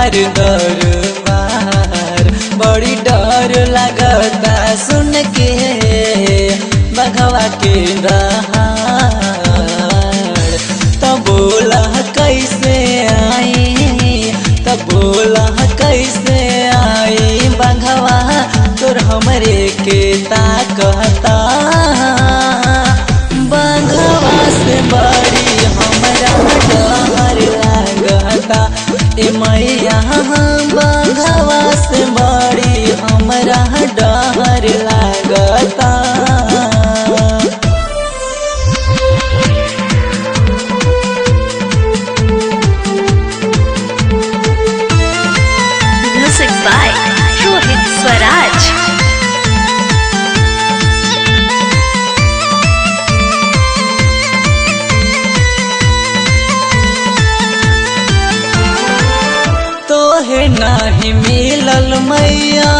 तोहर दरबार। बड़ी डर लगता सुन के बघवा के दहाड़। तब बोला कैसे आई, तब बोला कैसे आई बघवा तोर हमरे के ताकता। बघवा से बड़ी हमरा डर लगता ए मैया, बघवा से बड़ी हमरा डर लगता। Music by Rohit Swaraj. तोहे नाही मिलल मैया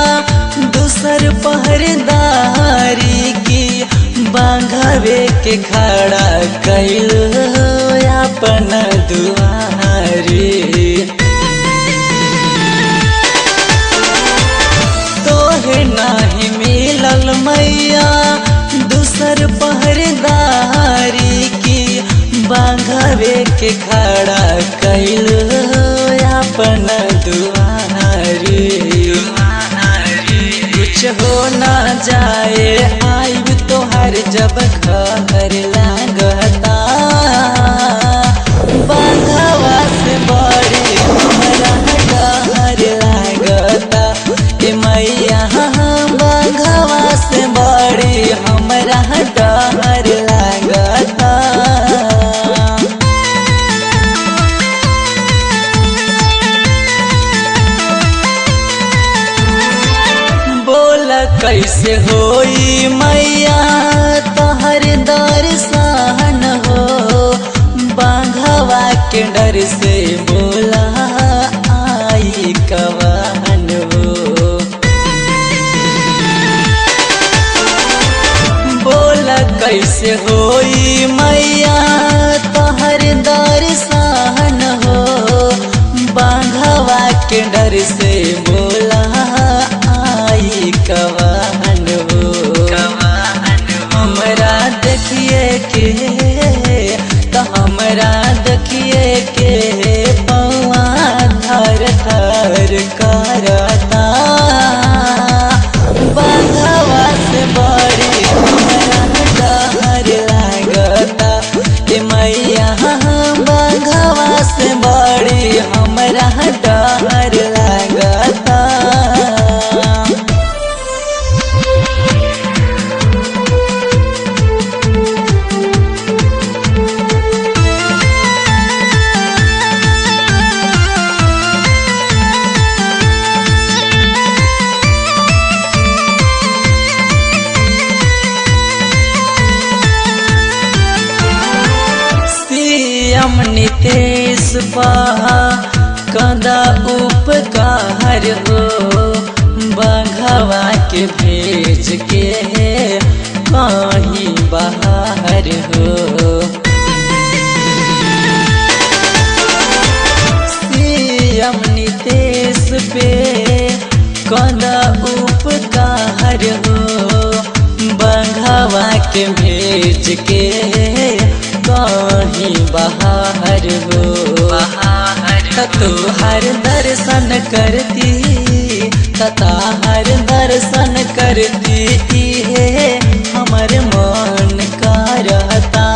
दूसर पहरेदारी की, बांघवे के खड़ा कैल अपन दुआरी। तोहे नाही मिलल मैया दूसर पहरेदारी की, बांघवे के खड़ा कैल अपन दुआरी। कुछ हो ना जाए आइब तोहर जब घर लगता। बांघवा से बड़ी हमरा डर लगता ए मैया, बांघवा से बड़ी हमरा डर लगता। कैसे होई मैया तोहर दर्शन हो, बांघवा के डर से बोला आई कवन हो। बोला कैसे होई मैया तोहर दर्शन हो, बांघवा के डर से बोला आई कवन हो। हमरा देखिए के तो हमरा देखिए के पौआ थर थर करता। बांघवा से बड़ी हमरा डर लगता ए मैया, बांघवा से बड़ी हमरा डर लगता। नितेश पहा कदा उपकार हो, बघवा के भेज के कहीं बाहर हो। सीएम नितेश पे कदा उपकार हो, बघवा के भेज के कहीं बाहर हो। तोहर दर्शन करती, तताहर दर्शन करती है हमर मन करता।